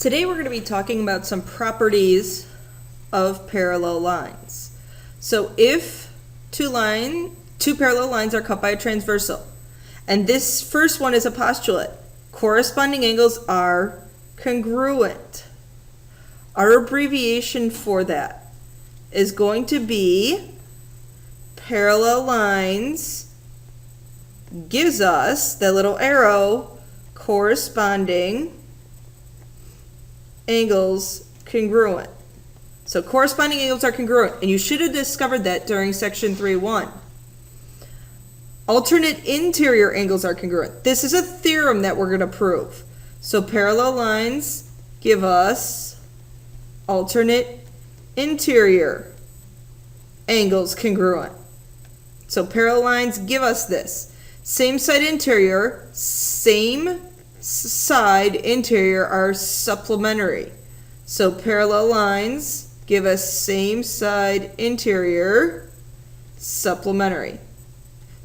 Today we're going to be talking about some properties of parallel lines. So if two parallel lines are cut by a transversal, and this first one is a postulate, corresponding angles are congruent. Our abbreviation for that is going to be parallel lines gives us the little arrow corresponding angles congruent. So corresponding angles are congruent, and you should have discovered that during section 3.1. Alternate interior angles are congruent. This is a theorem that we're going to prove. So parallel lines give us alternate interior angles congruent. So parallel lines give us this. Same side interior, same side interior are supplementary. So parallel lines give us same side interior supplementary.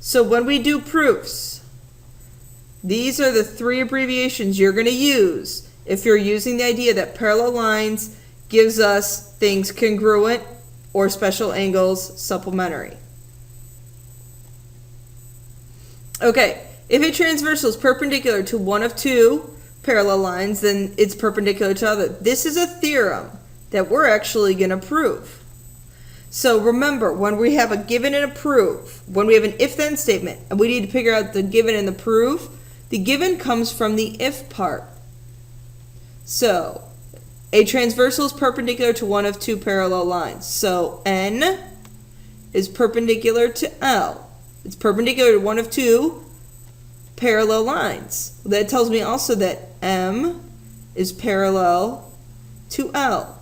So when we do proofs, these are the three abbreviations you're going to use if you're using the idea that parallel lines gives us things congruent or special angles supplementary. Okay. If a transversal is perpendicular to one of two parallel lines, then it's perpendicular to the other. This is a theorem that we're actually going to prove. So remember, when we have a given and a proof, when we have an if-then statement, and we need to figure out the given and the proof, the given comes from the if part. So a transversal is perpendicular to one of two parallel lines. So N is perpendicular to L. It's perpendicular to one of two parallel lines. That tells me also that M is parallel to L.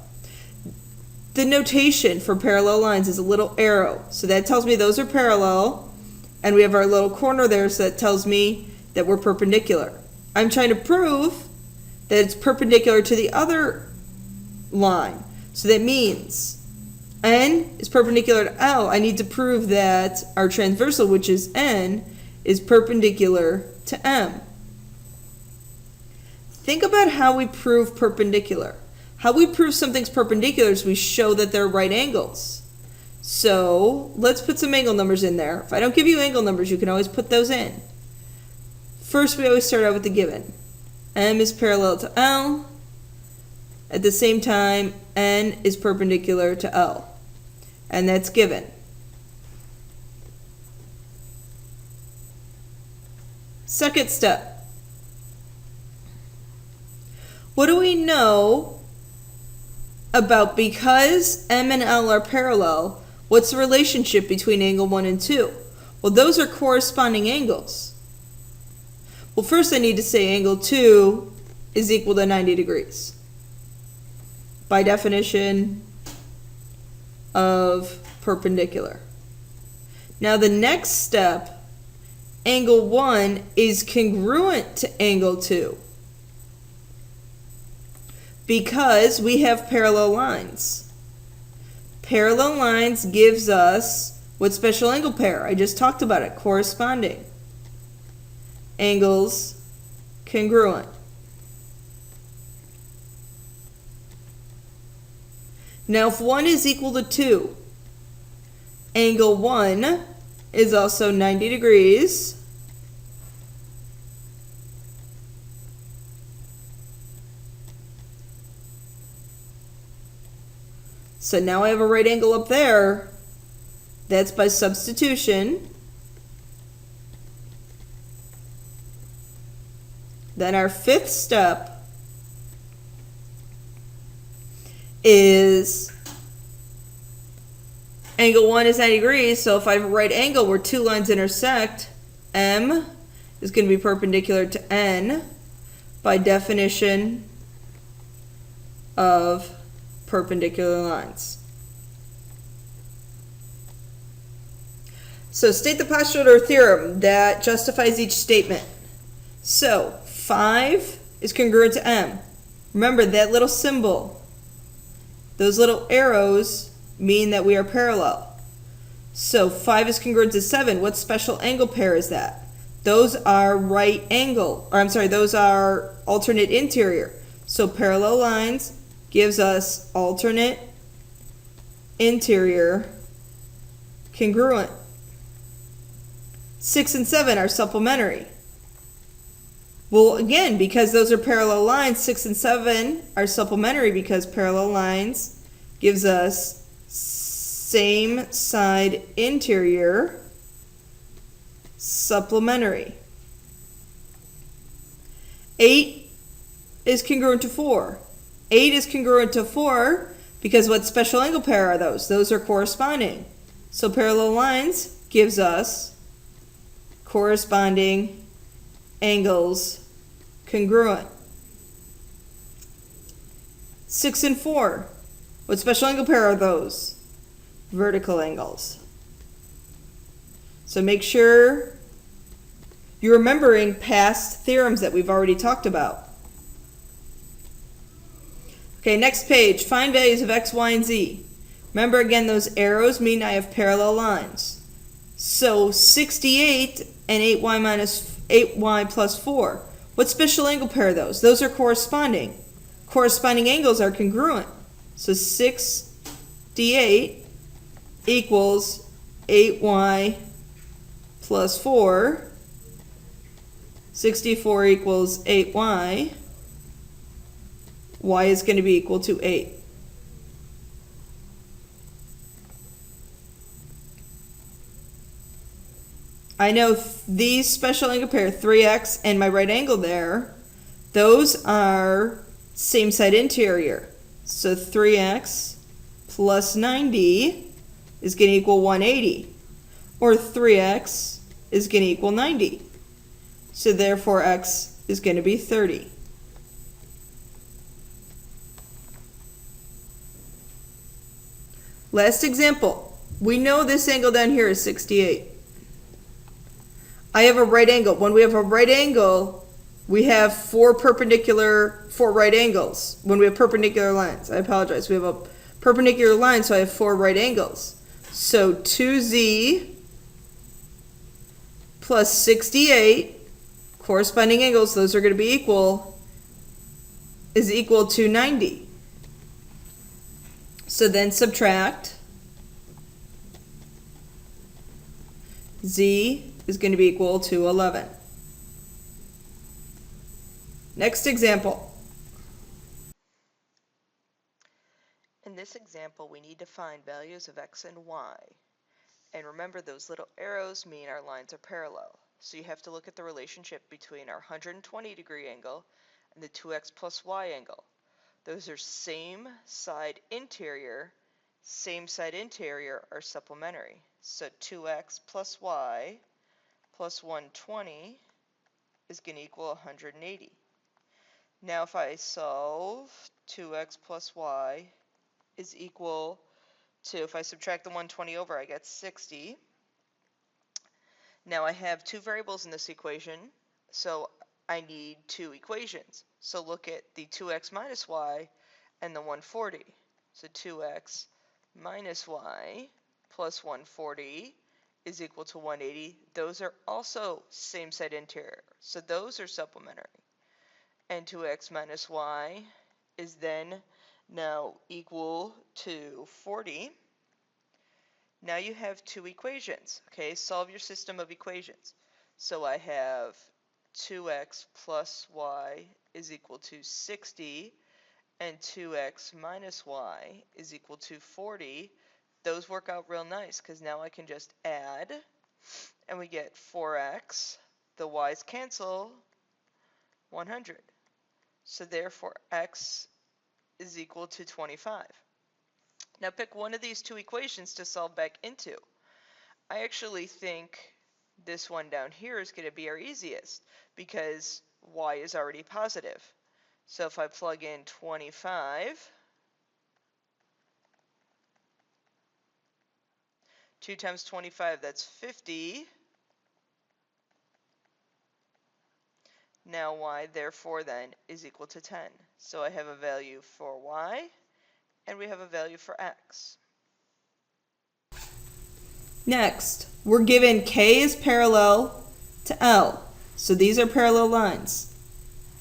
The notation for parallel lines is a little arrow. So that tells me those are parallel, and we have our little corner there, so that tells me that we're perpendicular. I'm trying to prove that it's perpendicular to the other line. So that means N is perpendicular to L. I need to prove that our transversal, which is N, is perpendicular to M. Think about how we prove perpendicular. How we prove something's perpendicular is we show that they're right angles. So let's put some angle numbers in there. If I don't give you angle numbers, you can always put those in. First, we always start out with the given. M is parallel to L. At the same time, N is perpendicular to L. And that's given. Second step. What do we know about because M and L are parallel, what's the relationship between angle 1 and 2? Well, those are corresponding angles. Well, first I need to say angle 2 is equal to 90 degrees. By definition of perpendicular. Now the next step, angle 1 is congruent to angle 2 because we have parallel lines. Parallel lines gives us what special angle pair? I just talked about it, corresponding. Angles congruent. Now if 1 is equal to 2, angle 1 is also 90 degrees. So now I have a right angle up there. That's by substitution. Then our fifth step is angle 1 is 90 degrees, so if I have a right angle where two lines intersect, M is going to be perpendicular to N by definition of perpendicular lines. So state the postulate or theorem that justifies each statement. So 5 is congruent to M. Remember that little symbol, those little arrows mean that we are parallel. So 5 is congruent to 7. What special angle pair is that? Those are right angle, or I'm sorry, those are alternate interior. So parallel lines gives us alternate interior congruent. 6 and 7 are supplementary. Well, again, because those are parallel lines, 6 and 7 are supplementary because parallel lines gives us same side interior supplementary. 8 is congruent to 4. 8 is congruent to 4 because what special angle pair are those? Those are corresponding. So parallel lines gives us corresponding angles congruent. 6 and 4. What special angle pair are those? Vertical angles. So make sure you're remembering past theorems that we've already talked about. Okay, next page. Find values of x, y, and z. Remember again, those arrows mean I have parallel lines. So 68 and 8y plus 4. What special angle pair are those? Those are corresponding. Corresponding angles are congruent. So 68 equals 8y plus 4. 64 equals 8y. Y is going to be equal to 8. I know these special angle pair, 3x and my right angle there, those are same side interior. So 3x plus 90 is going to equal 180. Or 3x is going to equal 90. So therefore x is going to be 30. Last example. We know this angle down here is 68. I have a right angle. When we have a right angle, we have four right angles. When we have perpendicular lines, I apologize. We have a perpendicular line, so I have 4 right angles. So 2z plus 68, corresponding angles, those are going to be equal, is equal to 90. So then subtract. Z is going to be equal to 11. Next example. In this example, we need to find values of x and y. And remember, those little arrows mean our lines are parallel. So you have to look at the relationship between our 120-degree angle and the 2x plus y angle. Those are same side interior are supplementary. So 2x plus y plus 120 is going to equal 180. Now if I solve 2x plus y is equal to, if I subtract the 120 over, I get 60. Now I have two variables in this equation, so I need two equations. So look at the 2x minus y and the 140. So 2x minus y plus 140 is equal to 180. Those are also same side interior, so those are supplementary. And 2x minus y is then now equal to 40. Now you have two equations. Okay, solve your system of equations. So I have 2x plus y is equal to 60, and 2x minus y is equal to 40. Those work out real nice because now I can just add, and we get 4x. The y's cancel, 100. So therefore x is equal to 25. Now pick one of these two equations to solve back into. I actually think this one down here is going to be our easiest because y is already positive. So if I plug in 25, 2 times 25, that's 50. Now y, therefore, then, is equal to 10. So I have a value for y, and we have a value for x. Next, we're given K is parallel to L. So these are parallel lines.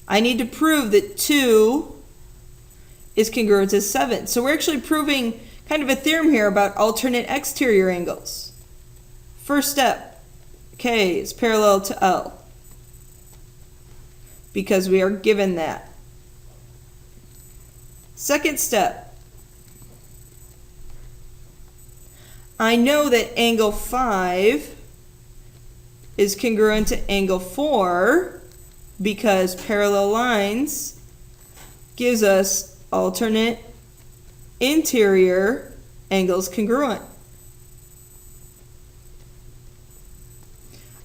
I need to prove that 2 is congruent to 7. So we're actually proving kind of a theorem here about alternate exterior angles. First step, K is parallel to L, because we are given that. Second step, I know that angle 5 is congruent to angle 4 because parallel lines gives us alternate interior angles congruent.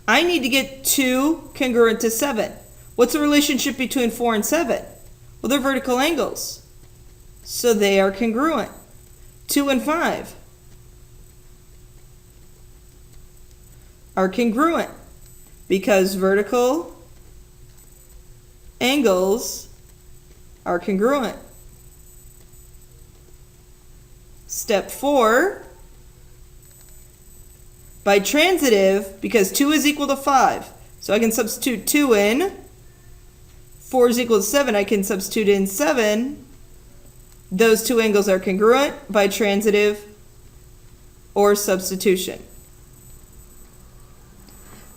I need to get 2 congruent to 7. What's the relationship between 4 and 7? Well, they're vertical angles, so they are congruent. 2 and 5 are congruent because vertical angles are congruent. Step 4, by transitive, because 2 is equal to 5, so I can substitute 2 in. 4 is equal to 7, I can substitute in 7. Those two angles are congruent by transitive or substitution.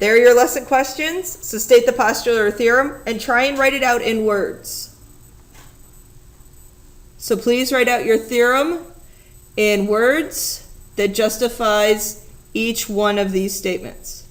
There are your lesson questions. So state the postulate or theorem and try and write it out in words. So please write out your theorem in words that justifies each one of these statements.